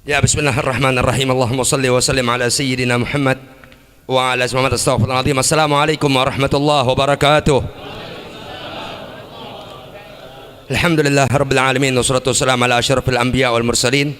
Ya, bismillahirrahmanirrahim. Allahumma salli wa sallim ala sayyidina Muhammad wa ala Muhammad. Astaghfirullahaladzim. Assalamualaikum warahmatullahi wabarakatuh. Alhamdulillah rabbil alamin, wassalatu wassalamu ala asyrafil anbiya wal mursalin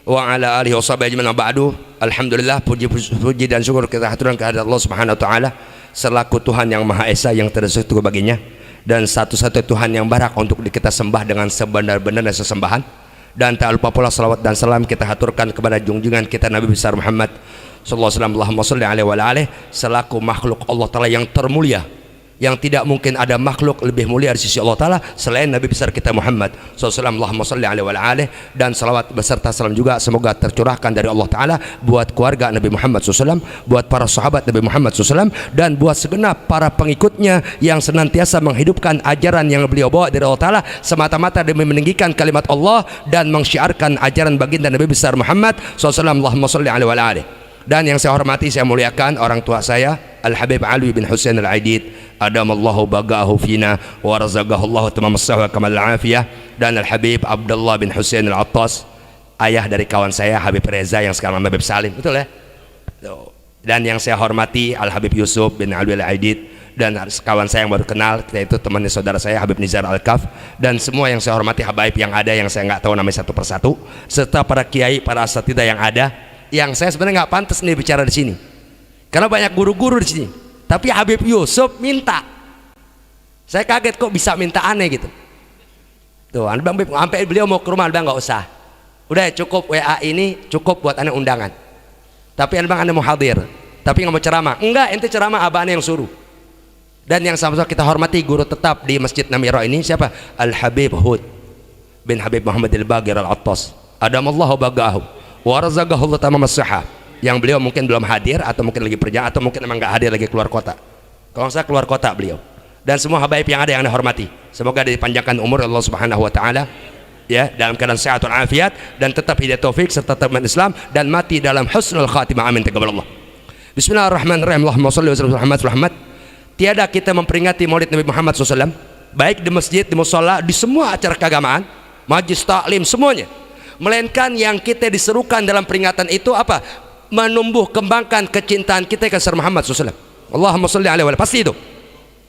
wa ala alihi wa sahbihi ajmain ba'du. Alhamdulillah, puji dan syukur kita haturkan kehadirat Allah Subhanahu wa taala selaku Tuhan yang Maha Esa yang tidak sekutu baginya, dan satu-satunya Tuhan yang barak untuk kita sembah dengan sebenar-benarnya sesembahan. Dan tak lupa pula salawat dan salam kita haturkan kepada junjungan kita Nabi besar Muhammad sallallahu alaihi wasallam. Allahumma shalli alaihi wa alihi, selaku makhluk Allah taala yang termulia, yang tidak mungkin ada makhluk lebih mulia di sisi Allah taala selain Nabi besar kita Muhammad sallallahu alaihi wasallam. Allahumma shalli alaihi wa alihi, dan salawat beserta salam juga semoga tercurahkan dari Allah taala buat keluarga Nabi Muhammad sallallahu alaihi wasallam, buat para sahabat Nabi Muhammad sallallahu alaihi wasallam, dan buat segenap para pengikutnya yang senantiasa menghidupkan ajaran yang beliau bawa dari Allah taala semata-mata demi meninggikan kalimat Allah dan mengsyiarkan ajaran baginda Nabi besar Muhammad sallallahu alaihi wasallam. Allahumma shalli alaihi wa alihi. Dan yang saya hormati, saya muliakan orang tua saya Al-Habib Ali bin Husain Al-Aidid, adamallahu bagahu fina wa razaqahullahu tamam as-sahwa kamal afiyah, dan Al-Habib Abdullah bin Husain Al-Attas, ayah dari kawan saya Habib Reza yang sekarang Habib Salim, betul ya? Dan yang saya hormati Al-Habib Yusuf bin Ali Al-Aidid, dan kawan saya yang baru kenal, yaitu temannya saudara saya Habib Nizar Al-Kaf, dan semua yang saya hormati habaib yang ada yang saya nggak tahu namanya satu persatu, serta para kiai, para asatidzah yang ada, yang saya sebenarnya nggak pantas nih bicara di sini karena banyak guru-guru di sini, tapi Habib Yusuf minta. Saya kaget kok bisa minta aneh gitu. Tuh, Bang Bib, sampai beliau mau ke rumah, Bang nggak usah, udah cukup WA ini cukup buat aneh undangan. Tapi Bang aneh mau hadir, tapi nggak mau ceramah. Enggak, ente ceramah, abah aneh yang suruh. Dan yang sama-sama kita hormati guru tetap di Masjid Namira ini siapa? Al-Habib Hud bin Habib Muhammad Al-Baqir Al-Attas, adamallahu bagahu wa razaqahullahu tamam as-sihah, yang beliau mungkin belum hadir atau mungkin lagi perjalanan atau mungkin emang nggak hadir lagi keluar kota. Kalau saya keluar kota beliau, dan semua habaib yang ada yang Anda hormati, semoga dipanjangkan umur Allah Subhanahu wa taala ya, dalam keadaan sehat wal afiat, dan tetap hidayah taufik serta teman Islam, dan mati dalam husnul khatimah, amin taqabbalallah. Bismillahirrahmanirrahim. Allahumma shalli wa sallim ala Muhammad. Tiada kita memperingati Maulid Nabi Muhammad SAW baik di masjid, di mushola, di semua acara keagamaan, majlis taklim, semuanya, melainkan yang kita diserukan dalam peringatan itu apa? Menumbuh kembangkan kecintaan kita ke Rasul Muhammad SAW. Allahumma shalli alaihi wa alihi. Pasti itu,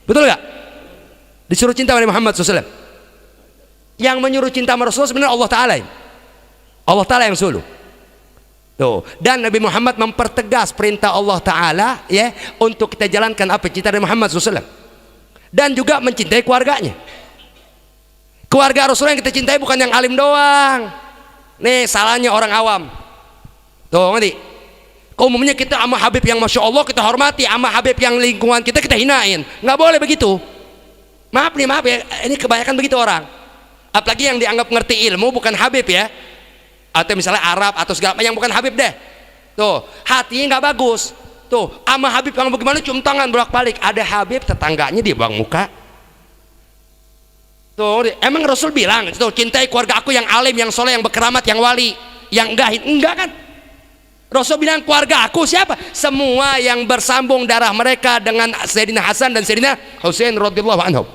betul gak? Disuruh cinta kepada Muhammad SAW. Yang menyuruh cinta sama Rasulullah sebenarnya Allah Ta'ala. Allah Ta'ala yang suruh tuh. Dan Nabi Muhammad mempertegas perintah Allah Ta'ala ya, untuk kita jalankan apa? Cinta dari Muhammad SAW, dan juga mencintai keluarganya. Keluarga Rasulullah yang kita cintai bukan yang alim doang. Nih salahnya orang awam tuh, ngerti? Umumnya kita sama Habib yang Masya Allah kita hormati, sama Habib yang lingkungan kita hinain. Nggak boleh begitu. Maaf nih, maaf ya, ini kebanyakan begitu orang. Apalagi yang dianggap ngerti ilmu bukan Habib ya, atau misalnya Arab atau segala yang bukan Habib deh. Tuh, hatinya nggak bagus. Tuh, sama Habib yang bagaimana cium tangan bolak-balik. Ada Habib tetangganya dia bang muka. Tuh, emang Rasul bilang tuh, cintai keluarga aku yang alim, yang soleh, yang berkeramat, yang wali, yang enggak kan? Rasul bilang keluarga aku siapa? Semua yang bersambung darah mereka dengan Sayyidina Hasan dan Sayyidina Husain radhiyallahu anhum.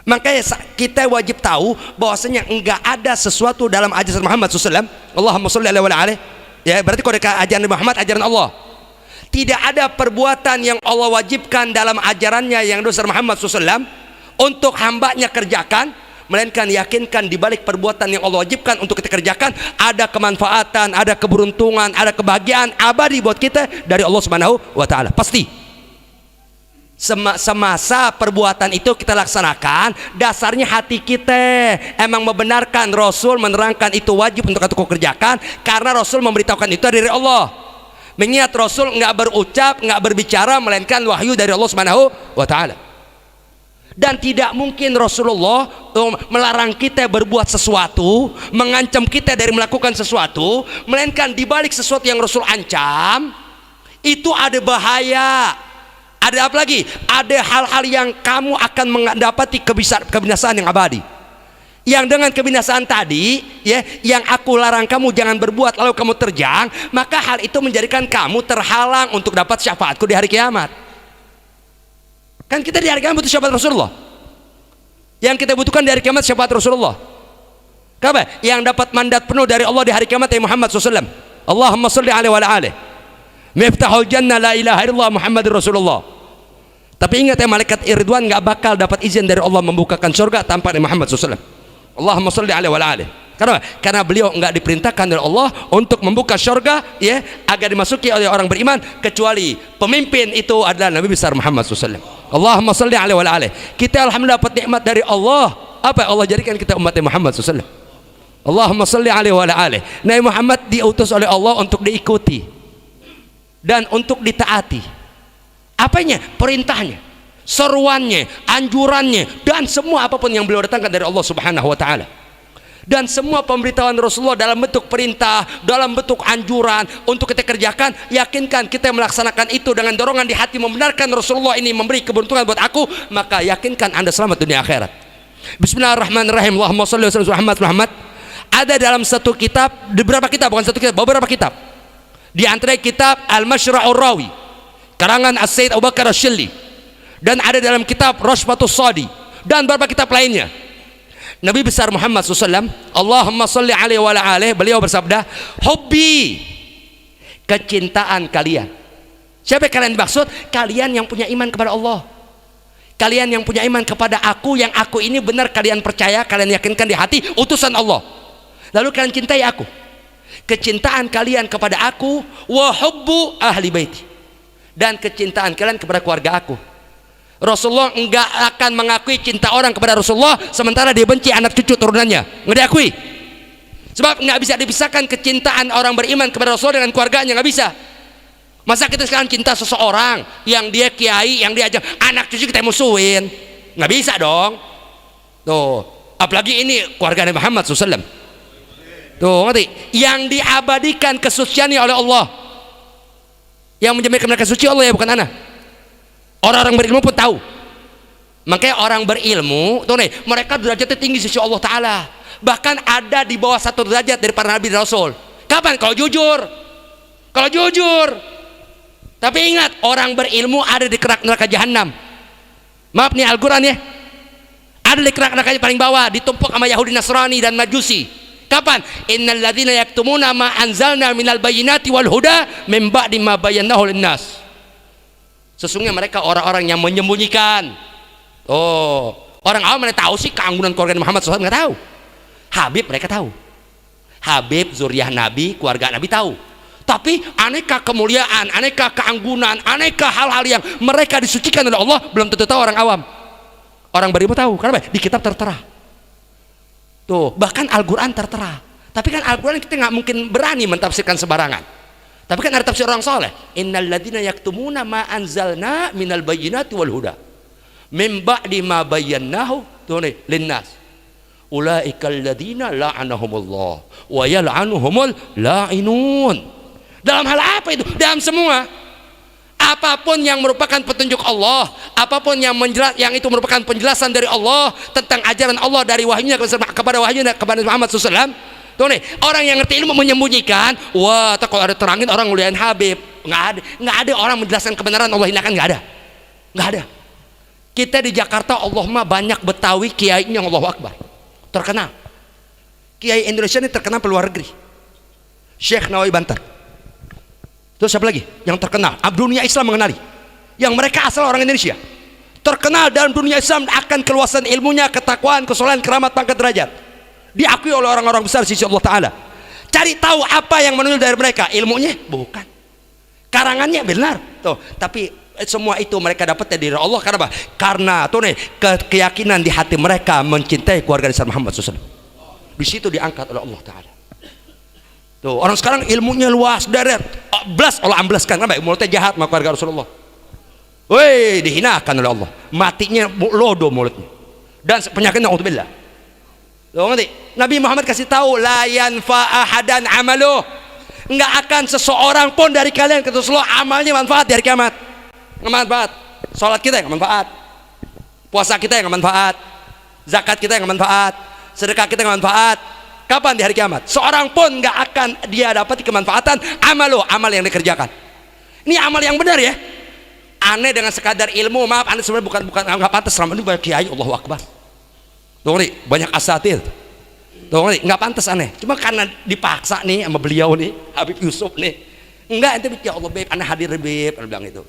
Makanya kita wajib tahu bahwasanya enggak ada sesuatu dalam ajaran Muhammad SAW. Allahumma shalli alaihi wa alihi. Ya, berarti kalau ajaran Muhammad ajaran Allah. Tidak ada perbuatan yang Allah wajibkan dalam ajarannya yang Rasul Muhammad SAW untuk hambanya kerjakan, melainkan yakinkan di balik perbuatan yang Allah wajibkan untuk kita kerjakan ada kemanfaatan, ada keberuntungan, ada kebahagiaan abadi buat kita dari Allah Subhanahu wa taala. Pasti semasa perbuatan itu kita laksanakan, dasarnya hati kita emang membenarkan Rasul menerangkan itu wajib untuk aku kerjakan, karena Rasul memberitahukan itu dari Allah. Mengingat Rasul nggak berucap, nggak berbicara, melainkan wahyu dari Allah Subhanahu wa taala. Dan tidak mungkin Rasulullah melarang kita berbuat sesuatu, mengancam kita dari melakukan sesuatu, melainkan dibalik sesuatu yang Rasul ancam itu ada bahaya, ada apa lagi? Ada hal-hal yang kamu akan mendapati kebinasaan yang abadi. Yang dengan kebinasaan tadi ya, yang aku larang kamu jangan berbuat lalu kamu terjang, maka hal itu menjadikan kamu terhalang untuk dapat syafaatku di hari kiamat. Kan kita di hari kiamat butuh syafaat Rasulullah. Yang kita butuhkan di hari kiamat syafaat Rasulullah. Kenapa? Yang dapat mandat penuh dari Allah di hari kiamat ya Muhammad SAW. Allahumma salli alaihi wa ala alihi. Miftahul jannah la ilaha illallah Muhammadur Rasulullah. Tapi ingat ya, malaikat Ridwan nggak bakal dapat izin dari Allah membukakan surga tanpa Nabi Muhammad SAW. Allahumma salli alaihi wa ala alihi. Karena beliau nggak diperintahkan oleh Allah untuk membuka surga ya agar dimasuki oleh orang beriman, kecuali pemimpin itu adalah Nabi besar Muhammad SAW. Allahumma salli alaihi wa ala alihi. Kita alhamdulillah dapat nikmat dari Allah. Apa Allah jadikan kita umat Muhammad SAW. Allahumma salli alaihi wa ala alihi. Nabi Muhammad diutus oleh Allah untuk diikuti dan untuk ditaati. Apanya? Perintahnya, seruannya, anjurannya, dan semua apapun yang beliau datangkan dari Allah Subhanahu wa taala. Dan semua pemberitahuan Rasulullah dalam bentuk perintah, dalam bentuk anjuran untuk kita kerjakan, yakinkan kita melaksanakan itu dengan dorongan di hati membenarkan Rasulullah ini memberi keberuntungan buat aku, maka yakinkan Anda selamat dunia akhirat. Bismillahirrahmanirrahim. Allahumma shalli wa sallim Muhammad. Ada dalam satu kitab, beberapa kitab, bukan satu kitab, beberapa kitab. Di antara kitab Al-Mashra'ur Rawi karangan As-Sayyid Abu Bakar Asy-Syilli, dan ada dalam kitab Rashfatus Sadi dan beberapa kitab lainnya. Nabi besar Muhammad SAW, Allahumma salli alaihi wa ala alihi, beliau bersabda, hubbi, kecintaan kalian. Siapa yang kalian maksud? Kalian yang punya iman kepada Allah, kalian yang punya iman kepada aku, yang aku ini benar kalian percaya, kalian yakinkan di hati utusan Allah, lalu kalian cintai aku. Kecintaan kalian kepada aku, wa hubbu ahli baiti, dan kecintaan kalian kepada keluarga aku. Rasulullah enggak akan mengakui cinta orang kepada Rasulullah sementara dia benci anak cucu turunannya, enggak diakui. Sebab enggak bisa dipisahkan kecintaan orang beriman kepada Rasulullah dengan keluarganya, enggak bisa. Masa kita sekarang cinta seseorang yang dia kiai, yang dia ajak anak cucu kita musuhin, enggak bisa dong. Tuh, apalagi ini keluarga Nabi Muhammad SAW. Tuh, ngerti? Yang diabadikan kesuciannya oleh Allah, yang menjamin mereka suci Allah ya, bukan anak. Orang-orang berilmu pun tahu. Makanya orang berilmu tuh nih, mereka derajatnya tinggi sisi Allah Ta'ala, bahkan ada di bawah satu derajat dari para nabi dan rasul. Kapan? Kalau jujur. Kalau jujur. Tapi ingat, orang berilmu ada di kerak neraka jahanam. Maaf nih Al-Quran ya, ada di kerak neraka paling bawah, ditumpuk sama Yahudi, Nasrani, dan Majusi. Kapan? Innal ladzina yaktumuna ma anzalna minal bayyinati wal huda min ba'di ma bayyanahu linnas. Sesungguhnya mereka orang-orang yang menyembunyikan. Oh, orang awam mana tahu sih keanggunan keluarga Muhammad SAW? Nggak tahu. Habib mereka tahu. Habib, zuriyah Nabi, keluarga Nabi tahu. Tapi aneka kemuliaan, aneka keanggunan, aneka hal-hal yang mereka disucikan oleh Allah belum tentu tahu orang awam. Orang berilmu tahu. Kenapa? Di kitab tertera. Tuh, bahkan Al-Quran tertera. Tapi kan Al-Quran kita nggak mungkin berani mentafsirkan sembarangan. Tapi kan ada tafsir orang soleh. Innal ladzina yaktumuna ma anzalna minal bayyinati wal huda min ba'di ma bayyanahu linnas ulaikal ladzina la'anahumullah wa yal'anuhumul la'inun. Dalam hal apa itu? Dalam semua. Apapun yang merupakan petunjuk Allah, apapun yang itu merupakan penjelasan dari Allah tentang ajaran Allah dari wahyunya kepada wahyunya kepada Muhammad SAW. Tuh nih, orang yang ngerti ilmu menyembunyikan. Wah, tak kalau ada terangin orang nguliahin Habib. Nggak ada orang menjelaskan kebenaran Allah ini, kan nggak ada. Kita di Jakarta Allah mah banyak Betawi kiainya Allahu Akbar, terkenal. Kiai Indonesia ini terkenal luar negeri. Syekh Nawawi Banten. Terus siapa lagi yang terkenal? Dunia Islam mengenali. Yang mereka asal orang Indonesia, terkenal dalam dunia Islam akan keluasan ilmunya, ketakwaan, kesolehan, keramat, pangkat, derajat, diakui oleh orang-orang besar sisi Allah Ta'ala. Cari tahu apa yang menonjol dari mereka? Ilmunya? Bukan. Karangannya benar. Tuh, tapi semua itu mereka dapatnya dari Allah. Karena apa? Karena tuh nih, keyakinan di hati mereka mencintai keluarga besar Muhammad SAW. Di situ diangkat oleh Allah Ta'ala. Tuh, orang sekarang ilmunya luas, deret, belas Allah amblaskan. Kenapa? Mulutnya jahat sama keluarga Rasulullah. Woi, dihinakan oleh Allah. Matinya lodo mulutnya. Dan penyakitnya auzubillah. Loh, ngerti? Nabi Muhammad kasih tahu, la yanfa ahadan amaluh, enggak akan seseorang pun dari kalian kata Rasulullah amalnya manfaat di hari kiamat. Enggak manfaat. Salat kita enggak manfaat, puasa kita enggak manfaat, zakat kita enggak manfaat, sedekah kita enggak manfaat. Kapan di hari kiamat? Seorang pun enggak akan dia dapat kemanfaatan amaluh, amal yang dikerjakan. Ini amal yang benar ya. Aneh dengan sekadar ilmu, maaf, aneh sebenarnya bukan enggak pantas selama ini banyak kiai Allahu Akbar. Tuh nih, banyak asatir. Tuh, nggak pantas aneh. Cuma karena dipaksa nih sama beliau nih, Habib Yusuf nih. Enggak, ente ya Allah beb, aneh hadir beb, ane bilang itu.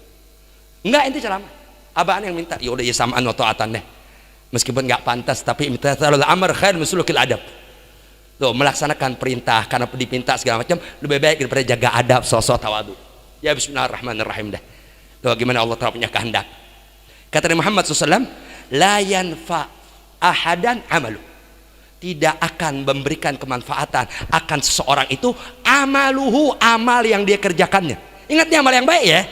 Enggak, ente ceramah. Abang yang minta, ya udah ya samaan wa ta'atan deh. Meskipun nggak pantas, tapi imtithalul amr khair min sulukil adab. Tuh, melaksanakan perintah karena dipinta segala macam lebih baik daripada jaga adab, sosok tawadu. Ya bismillahirrahmanirrahim dah. Tuh, gimana Allah Ta'ala punya kehendak. Kata Nabi Muhammad SAW, la yanfa ahadan amalu. Tidak akan memberikan kemanfaatan akan seseorang itu amaluhu, amal yang dia kerjakannya. Ingatnya amal yang baik ya.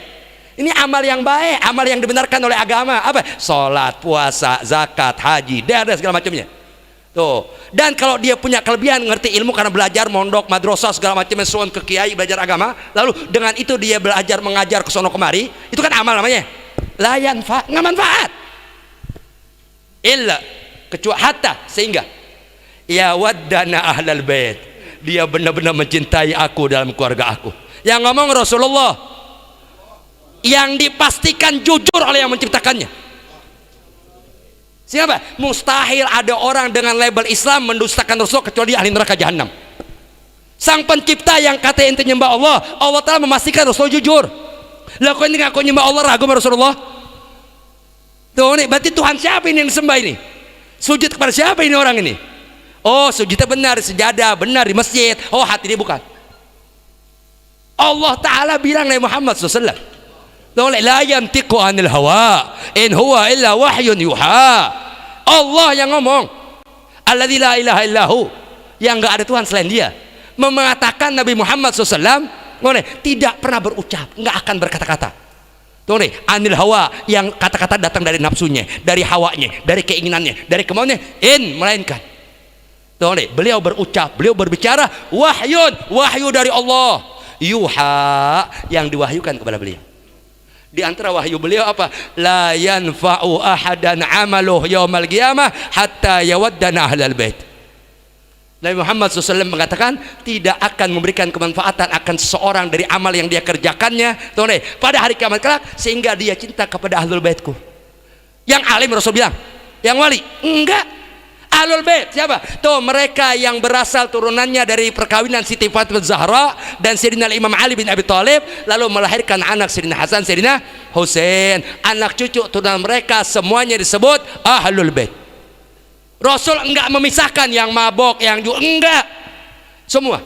Ini amal yang baik, amal yang dibenarkan oleh agama. Apa? Salat, puasa, zakat, haji, dan segala macamnya. Tuh. Dan kalau dia punya kelebihan ngerti ilmu karena belajar mondok, madrasah segala macamnya, suan ke kiai belajar agama, lalu dengan itu dia belajar mengajar ke sono kemari, itu kan amal namanya. La yanfa, nggak manfaat. Illa kecuali hatta sehingga ya waddana ahlal bait, dia benar-benar mencintai aku dalam keluarga aku. Yang ngomong Rasulullah, yang dipastikan jujur oleh yang menciptakannya. Siapa? Mustahil ada orang dengan label Islam mendustakan Rasul kecuali ahli neraka jahanam. Sang pencipta yang kata ente nyembah Allah, Allah telah memastikan Rasul jujur. Lah kok ini ngaku nyembah Allah ragu sama Rasulullah? Tuh nih, berarti Tuhan siapa ini yang disembah ini? Sujud kepada siapa ini orang ini? Oh, sujudnya benar di sejadah, benar di masjid. Oh, hati dia bukan. Allah Ta'ala bilang Nabi Muhammad SAW, la yantiqu anil hawa in huwa illa wahyun yuha. Allah yang ngomong, alladzi la ilaha illahu, yang enggak ada Tuhan selain dia, mengatakan Nabi Muhammad SAW tidak pernah berucap, enggak akan berkata-kata. Tuh nih, anil hawa, yang kata-kata datang dari nafsunya, dari hawanya, dari keinginannya, dari kemauannya, melainkan tuh nih, beliau berucap, beliau berbicara wahyu dari Allah, yuha, yang diwahyukan kepada beliau. Di antara wahyu beliau apa? La yanfa'u ahadan amaluh yaumal qiyamah hatta yawaddana ahlal bait. Nabi Muhammad SAW mengatakan tidak akan memberikan kemanfaatan akan seseorang dari amal yang dia kerjakannya tuh nih, pada hari kiamat kelak sehingga dia cinta kepada ahlul baitku. Yang alim Rasul bilang, yang wali enggak. Ahlul bait siapa? Tuh mereka yang berasal turunannya dari perkawinan Siti Fatimah Zahra dan Sayyidina Imam Ali bin Abi Thalib, lalu melahirkan anak Sayyidina Hasan, Sayyidina Husain, anak cucu turunan mereka semuanya disebut ahlul bait. Rasul enggak memisahkan yang mabok, yang juga enggak, semua.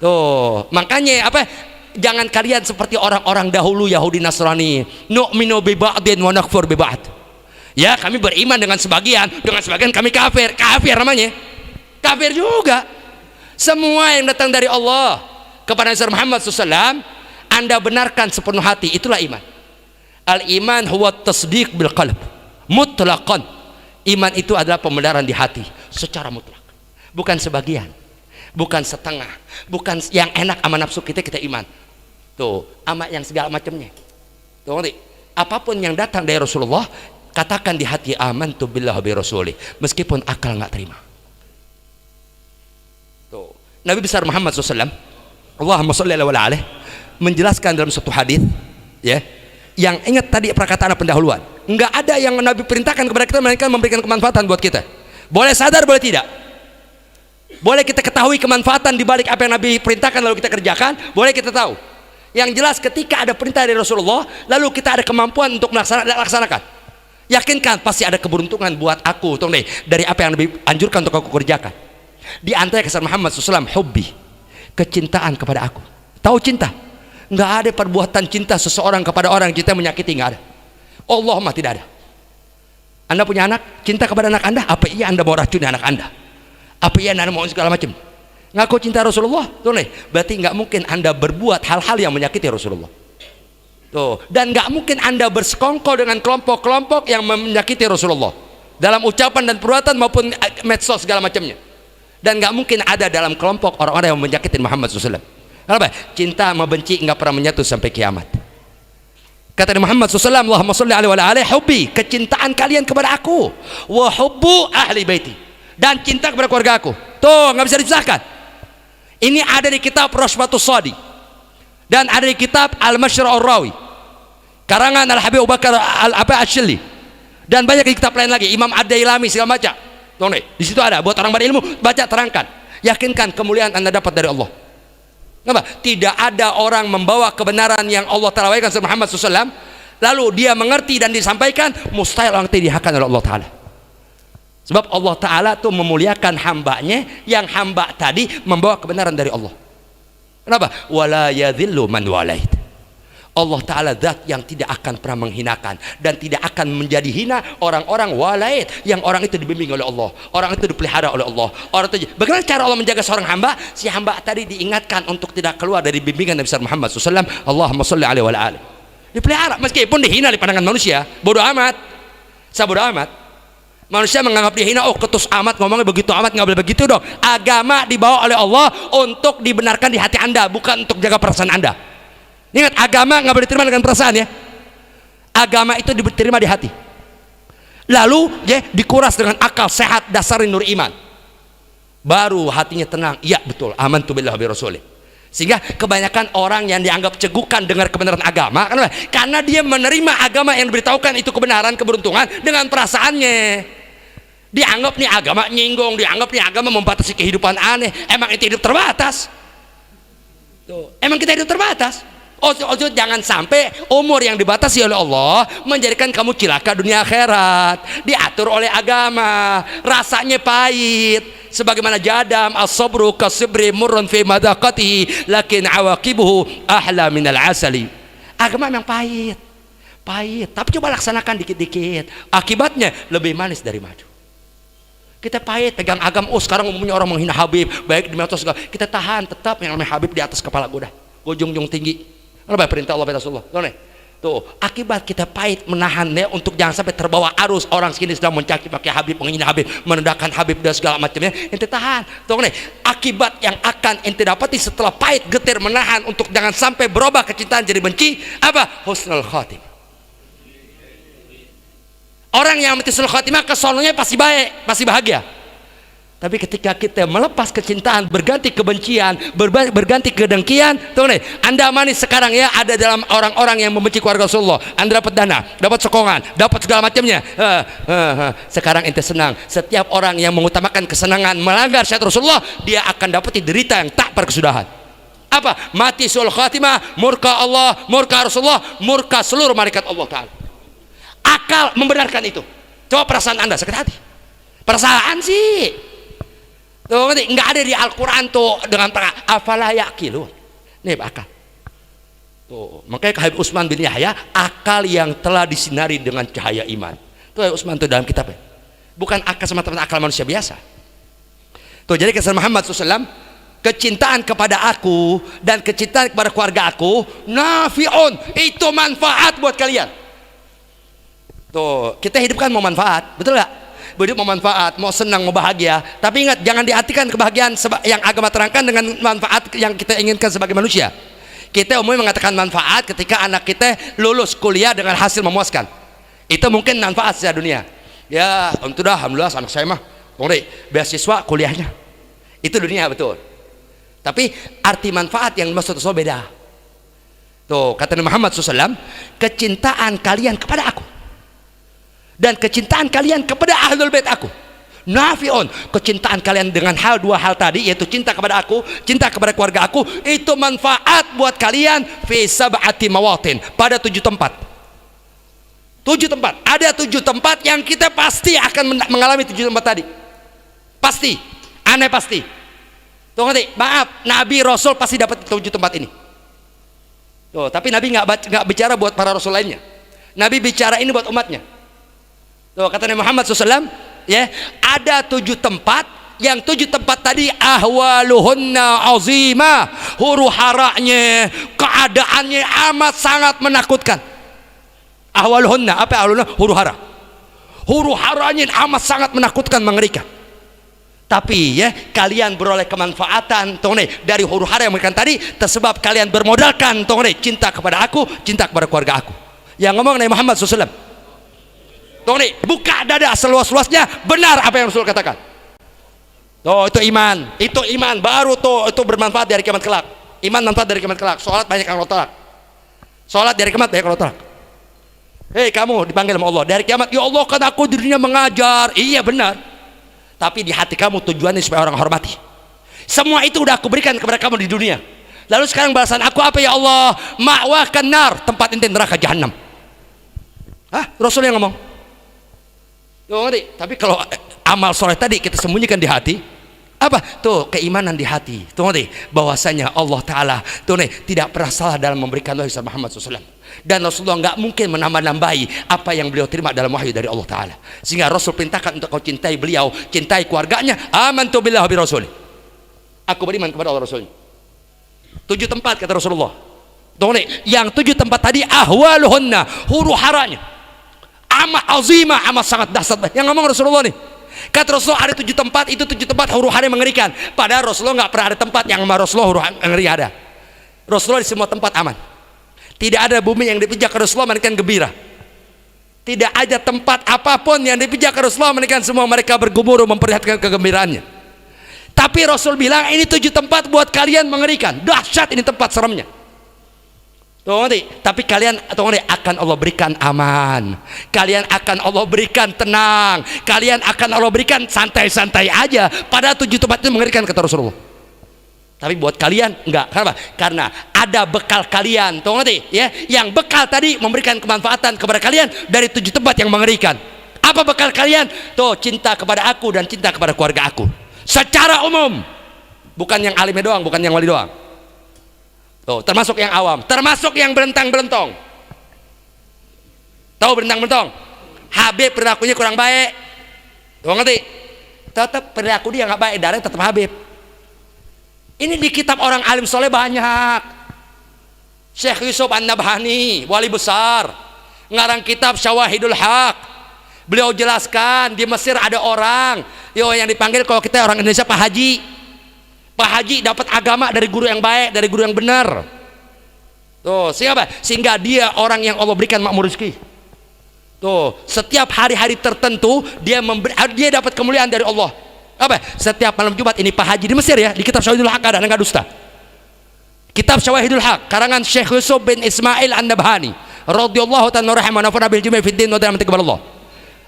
Tuh makanya apa? Jangan kalian seperti orang-orang dahulu Yahudi Nasrani, nu'minu bi ba'din wa nakfur bi ba'd. Ya, kami beriman dengan sebagian kami kafir. Kafir namanya, kafir juga. Semua yang datang dari Allah kepada Nabi Muhammad SAW Anda benarkan sepenuh hati, itulah iman. Al iman huwa tasdiq bil qalb mutlaqan. Iman itu adalah pembenaran di hati secara mutlak, bukan sebagian, bukan setengah, bukan yang enak sama nafsu kita iman. Tuh, ama yang segala macamnya. Tuh, apapun yang datang dari Rasulullah, katakan di hati amantu billahi wa bi rasulih, meskipun akal nggak terima. Tuh, Nabi besar Muhammad SAW, Allahumma sholli alaihi, menjelaskan dalam satu hadis, ya, yang ingat tadi perkataan pendahuluan, nggak ada yang Nabi perintahkan kepada kita melainkan memberikan kemanfaatan buat kita. Boleh sadar, boleh tidak. Boleh kita ketahui kemanfaatan di balik apa yang Nabi perintahkan lalu kita kerjakan, boleh kita tahu. Yang jelas ketika ada perintah dari Rasulullah lalu kita ada kemampuan untuk melaksanakan, yakinkan pasti ada keberuntungan buat aku tuh nih, dari apa yang Nabi anjurkan untuk aku kerjakan. Di antara kesan Muhammad SAW, hubbi, kecintaan kepada aku. Tahu cinta? Nggak ada perbuatan cinta seseorang kepada orang kita menyakiti, nggak ada. Allah mah tidak ada. Anda punya anak, cinta kepada anak Anda, apa iya Anda mau racuni anak Anda? Apa iya Anda mau segala macam? Ngaku cinta Rasulullah, tuh nih, berarti nggak mungkin Anda berbuat hal-hal yang menyakiti Rasulullah. Tuh, dan nggak mungkin Anda bersekongkol dengan kelompok-kelompok yang menyakiti Rasulullah dalam ucapan dan perbuatan maupun medsos segala macamnya. Dan nggak mungkin ada dalam kelompok orang-orang yang menyakiti Muhammad SAW. Kenapa? Cinta sama benci nggak pernah menyatu sampai kiamat. Kata Muhammad SAW, Allahumma sholli alaihi, hubbi, kecintaan kalian kepada aku, wa hubbu ahli baiti, dan cinta kepada keluarga aku. Tuh nggak bisa dipisahkan. Ini ada di kitab Rashfatus Sadi dan ada di kitab Al-Masyra'ur Rawi karangan Al-Habib Abu Bakar Al-Ashli, dan banyak di kitab lain lagi, Imam Ad-Dailami segala macam. Tuh nih, di situ ada buat orang berilmu, baca, terangkan. Yakinkan kemuliaan Anda dapat dari Allah. Kenapa? Tidak ada orang membawa kebenaran yang Allah telah wahyukan kepada Muhammad SAW, lalu dia mengerti dan disampaikan, mustahil orang itu dihakan oleh Allah Ta'ala. Sebab Allah Ta'ala tuh memuliakan hambanya, yang hamba tadi membawa kebenaran dari Allah. Kenapa? Wala yadhillu man walait. Allah Ta'ala zat yang tidak akan pernah menghinakan dan tidak akan menjadi hina orang-orang walait, yang orang itu dibimbing oleh Allah, orang itu dipelihara oleh Allah. Orang itu, bagaimana cara Allah menjaga seorang hamba? Si hamba tadi diingatkan untuk tidak keluar dari bimbingan Nabi Muhammad SAW. Allahumma sholli alaihi wa alihi. Dipelihara meskipun dihina di pandangan manusia, bodoh amat. Sabodoh amat. Manusia menganggap dia hina, oh ketus amat, ngomongnya begitu amat, nggak boleh begitu dong. Agama dibawa oleh Allah untuk dibenarkan di hati Anda, bukan untuk jaga perasaan Anda. Ingat, agama nggak boleh diterima dengan perasaan ya. Agama itu diterima di hati. Lalu ya dikuras dengan akal sehat, dasar nur iman. Baru hatinya tenang. Iya betul, amantu billahi wa rasulih. Sehingga kebanyakan orang yang dianggap cegukan dengar kebenaran agama, karena dia menerima agama yang diberitahukan itu kebenaran, keberuntungan dengan perasaannya. Dianggap nih agama nyinggung, dianggap nih agama membatasi kehidupan aneh. Emang itu hidup terbatas? Tuh, emang kita hidup terbatas? Jangan sampai umur yang dibatasi oleh Allah menjadikan kamu cilaka dunia akhirat. Diatur oleh agama, rasanya pahit. Sebagaimana jadam, as-sabru kasibri murrun fi madaqatihi lakin awaqibuhu ahla minal asali. Agama memang pahit, tapi coba laksanakan dikit-dikit, akibatnya lebih manis dari madu. Kita pahit pegang agama, sekarang umumnya orang menghina Habib, baik di media sosial, kita tahan tetap yang namanya Habib di atas kepala kuda, junjung tinggi. Apa perintah Allah, perintah Rasulullah. Tuh, akibat kita pahit menahannya untuk jangan sampai terbawa arus orang sini sedang mencaci pakai Habib, menghina Habib, merendahkan Habib dan segala macamnya. Ente tahan. Tuh nih, akibat yang akan ente dapati setelah pahit getir menahan untuk jangan sampai berubah kecintaan jadi benci, apa? Husnul khatimah. Orang yang mati husnul khatimah kesononya pasti baik, pasti bahagia. Tapi ketika kita melepas kecintaan, berganti kebencian, berganti kedengkian, tuh nih, Anda manis sekarang ya ada dalam orang-orang yang membenci keluarga Rasulullah. Anda dapat dana, dapat sokongan, dapat segala macamnya. Sekarang ente senang. Setiap orang yang mengutamakan kesenangan melanggar syariat Rasulullah, dia akan dapat derita yang tak berkesudahan. Apa? Mati sul khatimah, murka Allah, murka Rasulullah, murka seluruh malaikat Allah Ta'ala. Akal membenarkan itu. Coba perasaan Anda sakit hati. Perasaan sih tuh, nggak ada di Al-Quran tuh dengan tangan afala yaqilun. Nih akal tuh, makanya Habib Utsman bin Yahya, akal yang telah disinari dengan cahaya iman. Tuh Utsman tuh dalam kitabnya, bukan akal semata-mata akal manusia biasa. Tuh, jadi kata Muhammad SAW, kecintaan kepada aku dan kecintaan kepada keluarga aku nafi'un, itu manfaat buat kalian. Tuh, kita hidup kan mau manfaat, betul nggak? Hidup mau manfaat, mau senang, mau bahagia. Tapi ingat, jangan diartikan kebahagiaan yang agama terangkan dengan manfaat yang kita inginkan sebagai manusia. Kita umumnya mengatakan manfaat ketika anak kita lulus kuliah dengan hasil memuaskan. Itu mungkin manfaat secara dunia. Ya, sudah, alhamdulillah anak saya mah beasiswa kuliahnya. Itu dunia, betul. Tapi arti manfaat yang maksud Rasul beda. Tuh, kata Nabi Muhammad SAW, kecintaan kalian kepada aku dan kecintaan kalian kepada ahlul bait aku nafi'un, kecintaan kalian dengan dua hal tadi, yaitu cinta kepada aku, cinta kepada keluarga aku, itu manfaat buat kalian fi sab'ati mawatin, pada 7 tempat. 7 tempat, ada 7 tempat yang kita pasti akan mengalami 7 tempat tadi, pasti, aneh pasti. Tuh nanti, maaf, Nabi Rasul pasti dapat 7 tempat ini. Tuh, tapi Nabi nggak bicara buat para Rasul lainnya, Nabi bicara ini buat umatnya. Tuh, kata Nabi Muhammad SAW, ya, ada 7 tempat, yang 7 tempat tadi ahwaluhunna azimah, huru haranya, keadaannya amat sangat menakutkan. Ahwaluhunna, apa ahwaluhunna? Huru hara. Huru haranya amat sangat menakutkan, mengerikan. Tapi ya, kalian beroleh kemanfaatan dari huru hara yang memberikan tadi, tersebab kalian bermodalkan cinta kepada aku, cinta kepada keluarga aku. Yang ngomong Nabi Muhammad SAW. Buka dada seluas-luasnya, benar apa yang Rasul katakan. Tuh, itu iman, baru tuh itu bermanfaat dari kiamat kelak. Iman manfaat dari kiamat kelak. Sholat banyak yang lo tolak. Sholat dari kiamat banyak yang lo tolak. Hei kamu, dipanggil sama Allah dari kiamat, ya Allah kan aku di dunia mengajar. Iya benar, tapi di hati kamu tujuannya supaya orang hormati. Semua itu udah aku berikan kepada kamu di dunia. Lalu sekarang balasan aku apa ya Allah? Ma'wakan nar, tempat ente neraka jahanam. Rasul yang ngomong. Tapi kalau amal soleh tadi kita sembunyikan di hati, apa tuh? Keimanan di hati. Tuh bahwasanya Allah Taala tidak pernah salah dalam memberikan wahyu Muhammad SAW, dan Rasulullah nggak mungkin menambah-nambahi apa yang beliau terima dalam wahyu dari Allah Taala. Sehingga Rasul perintahkan untuk kau cintai beliau, cintai keluarganya. Amantu billahi wa bi rasuli, aku beriman kepada Allah Rasulnya. 7 tempat kata Rasulullah. Tuh yang 7 tempat tadi ahwaluhunna, huru haranya, amat azimah, amat sangat dahsyat. Yang ngomong Rasulullah nih. Kata Rasulullah ada 7 tempat, itu 7 tempat huru hara mengerikan. Padahal Rasulullah nggak pernah ada tempat yang sama Rasulullah huru ngeri ada. Rasulullah di semua tempat aman. Tidak ada bumi yang dipijak Rasulullah melainkan gembira. Tidak ada tempat apapun yang dipijak Rasulullah melainkan semua mereka bergemuruh memperlihatkan kegembiraannya. Tapi Rasul bilang ini 7 tempat buat kalian mengerikan, dahsyat ini tempat seremnya. Tapi kalian akan Allah berikan aman, kalian akan Allah berikan tenang, kalian akan Allah berikan santai-santai aja. Padahal 7 tempat itu mengerikan kata Rasulullah. Tapi buat kalian enggak. Kenapa? Karena ada bekal kalian. Yang bekal tadi memberikan kemanfaatan kepada kalian dari 7 tempat yang mengerikan. Apa bekal kalian? Cinta kepada aku dan cinta kepada keluarga aku. Secara umum, bukan yang alimnya doang, bukan yang wali doang. Termasuk yang awam, termasuk yang berentang-berentong. Tahu berentang-berentong? Habib perilakunya kurang baik. Ngerti? Tetap perilaku dia nggak baik, darahnya tetap Habib. Ini di kitab orang alim soleh banyak. Syekh Yusuf An-Nabhani, wali besar, ngarang kitab Syawahidul Haq. Beliau jelaskan di Mesir ada orang yang dipanggil kalau kita orang Indonesia Pak Haji. Pak Haji dapat agama dari guru yang baik, dari guru yang benar. Sehingga dia orang yang Allah berikan makmur rezeki. Setiap hari-hari tertentu dia dapat kemuliaan dari Allah. Setiap malam Jumat ini Pak Haji di Mesir ya, di kitab Syawahidul Haq ada, enggak dusta. Kitab Syawahidul Haq karangan Syekh Yusuf bin Ismail An-Nabhani radhiyallahu ta'ala rahimah wa nafa'a bil jami' fid din wa dalam Allah.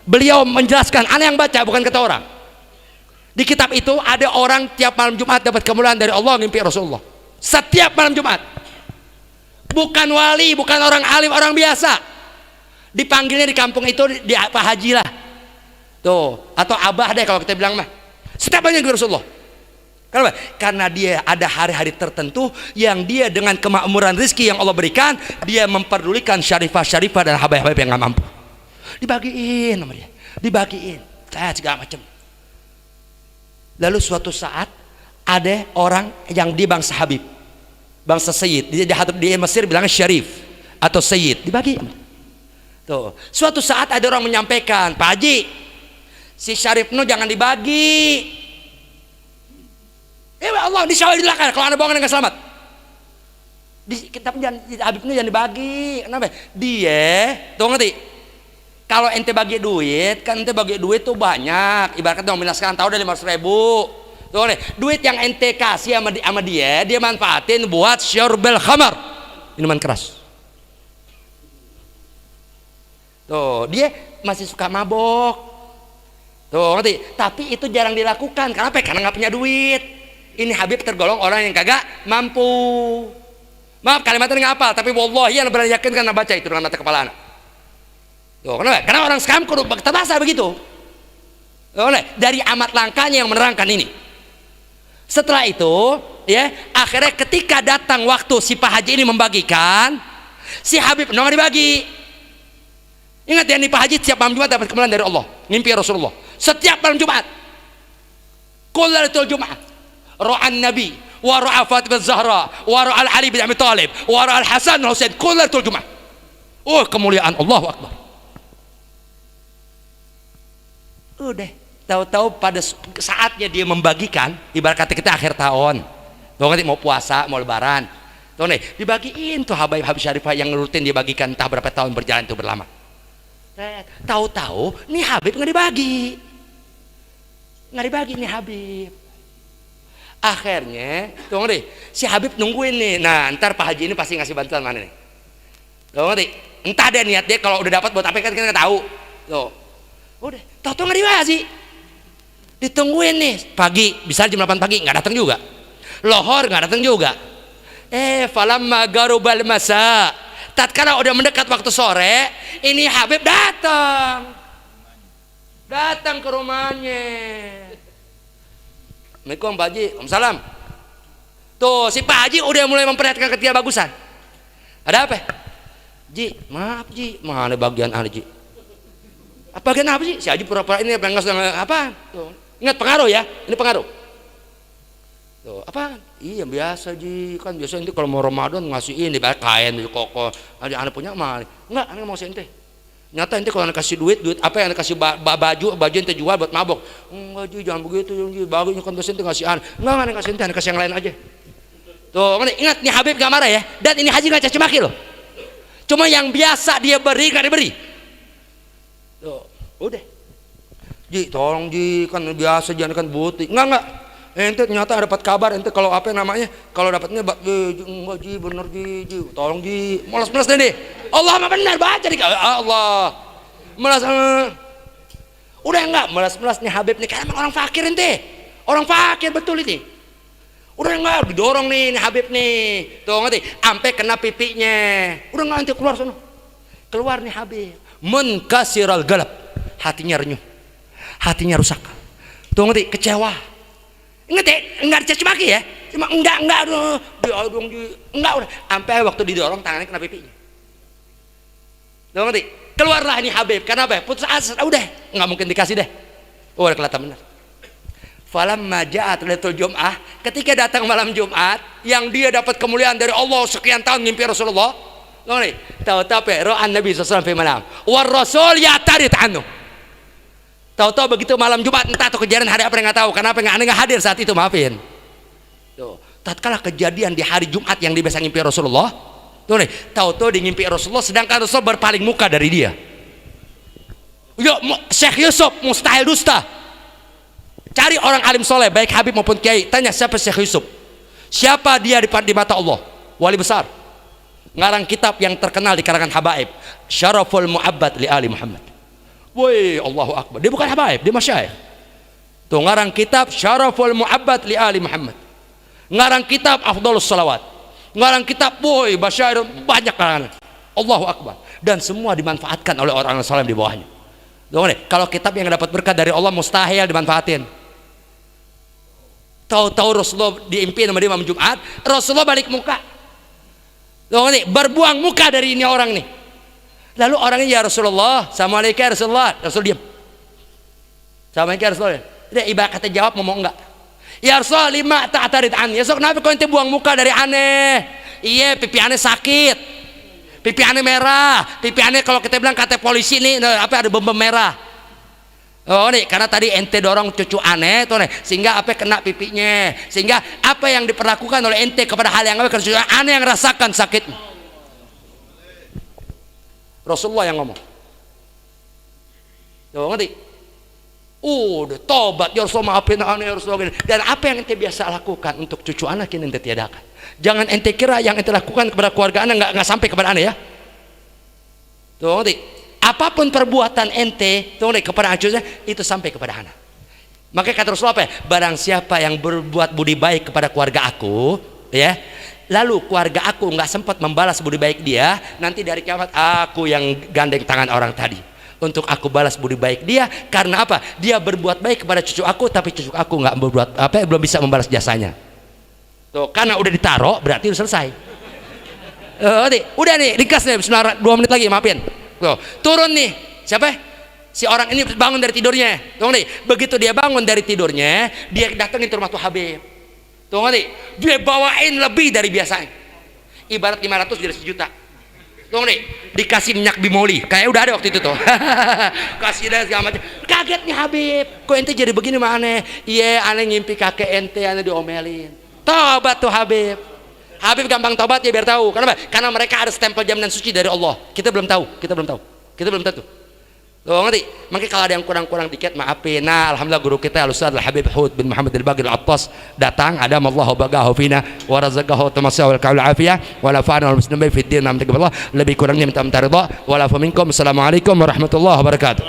Beliau menjelaskan, ana yang baca bukan kata orang. Di kitab itu ada orang tiap malam Jumat dapat kemuliaan dari Allah, mimpi Rasulullah. Setiap malam Jumat. Bukan wali, bukan orang alim, orang biasa. Dipanggilnya di kampung itu di Pak Haji lah. Atau Abah deh kalau kita bilang mah. Setiap malam mimpi Rasulullah. Kenapa? Karena dia ada hari-hari tertentu yang dia dengan kemakmuran rezeki yang Allah berikan, dia memperdulikan syarifah-syarifah dan habaib-habaib yang nggak mampu. Dibagiin sama dia. Dibagiin. Segala macam. Lalu suatu saat ada orang yang di bangsa Habib, bangsa Sayyid, di Mesir bilangnya Syarif atau Sayyid, dibagi. Suatu saat ada orang menyampaikan, Pak Haji, si Syarif nu jangan dibagi. Allah di Syawahidul Haq kalau anda bohong nggak selamat. Tapi Habib nu jangan dibagi. Kenapa? Dia, ngerti? Kalau ente bagi duit, kan ente bagi duit tuh banyak. Ibaratnya nominal sekarang tahu dari 500.000. Duit yang ente kasih sama dia, dia manfaatin buat syurbel khamar, minuman keras. Dia masih suka mabok. Ngerti? Tapi itu jarang dilakukan. Kenapa? Karena nggak punya duit. Ini Habib tergolong orang yang kagak mampu. Maaf kalimatnya nggak hafal, tapi wallahi yang berani yakin karena baca itu dengan mata kepala anak. Kenapa? Karena orang sekarang kudu terbiasa begitu. Dari amat langkahnya yang menerangkan ini. Setelah itu, akhirnya ketika datang waktu si Pak Haji ini membagikan, si Habib nggak dibagi. Ingat ya, nih Pak Haji setiap malam Jumat dapat kemuliaan dari Allah, mimpi Rasulullah. Setiap malam Jumat, kullatul Jumat, ra'an Nabi, wa ra'a Fatimah Zahra, wa ra'a Ali bin Abi Thalib, wa ra'a Hasan Husain, kullatul Jumat. Kemuliaan, Allahu Akbar. Udah, tahu-tahu pada saatnya dia membagikan, ibarat kata kita akhir tahun, nanti mau puasa, mau lebaran, dibagiin tuh habaib-habaib syarifah yang rutin dibagikan entah berapa tahun berjalan itu berlama. Tahu-tahu nih Habib nggak dibagi nih Habib. Akhirnya, tunggu deh, si Habib nungguin nih. Nah, ntar Pak Haji ini pasti ngasih bantuan mana nih? Tunggu deh, entah dia niat dia kalau udah dapat buat apa kan kita nggak tahu. Udah, tahu nggak dibagi. Ditungguin nih pagi, bisa jam 8 pagi nggak datang juga. Lohor nggak datang juga. Falamma garubal masa, tatkala udah mendekat waktu sore, ini Habib datang ke rumahnya. Assalamualaikum Pak Haji. Waalaikumsalam. Tuh si Pak Haji udah mulai memperlihatkan ketidakbagusan. Ada apa? Ji, maaf Ji, mana bagian ahli Ji? Apa bagian apa sih? Si Haji pura-pura ini pengas apa? Tuh. Ingat pengaruh ya, ini pengaruh. Tuh, apa? Iya biasa Ji, kan biasa nanti kalau mau Ramadan ngasih ini kain di koko. Ada anak punya mah. Enggak, anak mau ente. Nyata ente kalau anak kasih duit apa yang kasih baju ente jual buat mabok. Enggak Ji, jangan begitu Ji. Bagunya kan biasa ente kasih anak. Enggak, anak kasih ente, anak kasih yang lain aja. Tuh, ingat nih Habib gak marah ya. Dan ini Haji gak caci maki loh. Cuma yang biasa dia beri gak diberi. Tuh, udah. Ji, tolong Ji, kan biasa jangan kan butik. Enggak. Ente ternyata dapat kabar ente kalau apa namanya, kalau dapatnya enggak Ji, bener Ji, tolong Ji, malas-malas deh. Allah mah benar, baca di Allah. Malas udah enggak malas-malas nih Habib nih, karena emang orang fakir ente. Orang fakir betul ini. Udah enggak didorong nih Habib nih. Tuh ngerti, sampai kena pipinya. Udah enggak ente keluar sono. Keluar nih Habib. Munkasiral galab. Hatinya renyuh. Hatinya rusak. Tuh ngerti, kecewa. Ingat ya, enggak dicaci maki ya, cuma enggak udah sampai waktu didorong tangannya kena pipinya. Ngerti? Keluarlah ini Habib, karena apa? Putus asa, udah nggak mungkin dikasih deh. Udah kelihatan benar. Falamma ja'at lailatul jum'ah, ketika datang malam Jumat yang dia dapat kemuliaan dari Allah sekian tahun ngimpi Rasulullah. Ngerti? Tahu-tahu ro'an Nabi sallallahu alaihi wasallam war rasul ya'tarid anhu. Tahu-tahu begitu malam Jumat entah atau kejadian hari apa nggak tahu. Kenapa nggak hadir saat itu, maafin. Tuh, tatkala kejadian di hari Jumat yang dia biasa ngimpi Rasulullah, tuh nih, tahu-tahu di ngimpi Rasulullah, sedangkan Rasul berpaling muka dari dia. Yuk, Syekh Yusuf mustahil dusta. Cari orang alim soleh, baik Habib maupun Kiai, tanya siapa Syekh Yusuf, siapa dia di mata Allah, wali besar, ngarang kitab yang terkenal di kalangan habaib, Syaraful Mu'abbad li Ali Muhammad. Woi, Allahu Akbar. Dia bukan habaib, dia masyayikh. Tuh ngarang kitab Syaraful Mu'abbad li Ali Muhammad. Ngarang kitab Afdhalus Salawat. Ngarang kitab woi basyair banyak kalangan. Allahu Akbar. Dan semua dimanfaatkan oleh orang saleh di bawahnya. Tuh nih, kalau kitab yang dapat berkat dari Allah mustahil dimanfaatin. Tahu-tahu Rasulullah diimpi sama dia malam Jumat, Rasulullah balik muka. Tuh nih, berbuang muka dari ini orang nih. Lalu orangnya, ya Rasulullah, assalamualaikum ya Rasulullah. Rasul diam. Assalamualaikum ya Rasulullah. Dia ibarat kata jawab, ngomong enggak. Ya Rasulullah, lima ta'tarid an. Ya Rasul, kenapa kau ente buang muka dari aneh? Iya, pipi aneh sakit, pipi aneh merah, pipi aneh kalau kita bilang kata polisi nih, apa ada bem merah. Oh nih, karena tadi ente dorong cucu aneh tuh nih, sehingga apa kena pipinya, sehingga apa yang diperlakukan oleh ente kepada hal yang aneh yang rasakan sakit. Rasulullah yang ngomong. Tuh ngerti? Udah tobat ya Rasulullah, maafin aneh ya Rasulullah. Dan apa yang ente biasa lakukan untuk cucu anak ini ente tiadakan. Jangan ente kira yang ente lakukan kepada keluarga anak nggak sampai kepada aneh ya. Tuh ngerti? Apapun perbuatan ente tuh ngerti, kepada cucunya itu sampai kepada anak. Makanya kata Rasulullah apa ya? Barang siapa yang berbuat budi baik kepada keluarga aku, ya, lalu keluarga aku nggak sempat membalas budi baik dia, nanti dari kiamat aku yang gandeng tangan orang tadi untuk aku balas budi baik dia. Karena apa? Dia berbuat baik kepada cucu aku, tapi cucu aku nggak berbuat apa, belum bisa membalas jasanya. Tuh, karena udah ditaruh berarti udah selesai. Udah nih, ringkas nih, 2 menit lagi, maafin. Tuh, turun nih, siapa? Si orang ini bangun dari tidurnya. Tuh nih, begitu dia bangun dari tidurnya, dia datangin ke rumah tuh Habib. Tuh ngerti? Dia bawain lebih dari biasanya. Ibarat 500 jadi 1 juta. Tuh ngerti? Dikasih minyak bimoli. Kayak udah ada waktu itu tuh. Kasih dan segala macam. Kaget nih Habib. Kok ente jadi begini mah aneh? Iya, aneh ngimpi kakek ente, aneh diomelin. Tobat tuh Habib. Habib gampang tobat ya biar tahu. Kenapa? Karena mereka ada stempel jaminan suci dari Allah. Kita belum tahu. Kita belum tentu. Tuh ngerti? Makanya kalau ada yang kurang-kurang dikit maafin. Nah, alhamdulillah guru kita Al-Ustaz Al-Habib Hud bin Muhammad Al-Bagir Al-Attas datang, ada Allah bagahu fina wa razaqahu tamassa wal qaul afiyah wa la fa'ana wal muslimin fi din. Lebih kurangnya minta ridha. Wa la fa minkum. Assalamualaikum warahmatullahi wabarakatuh.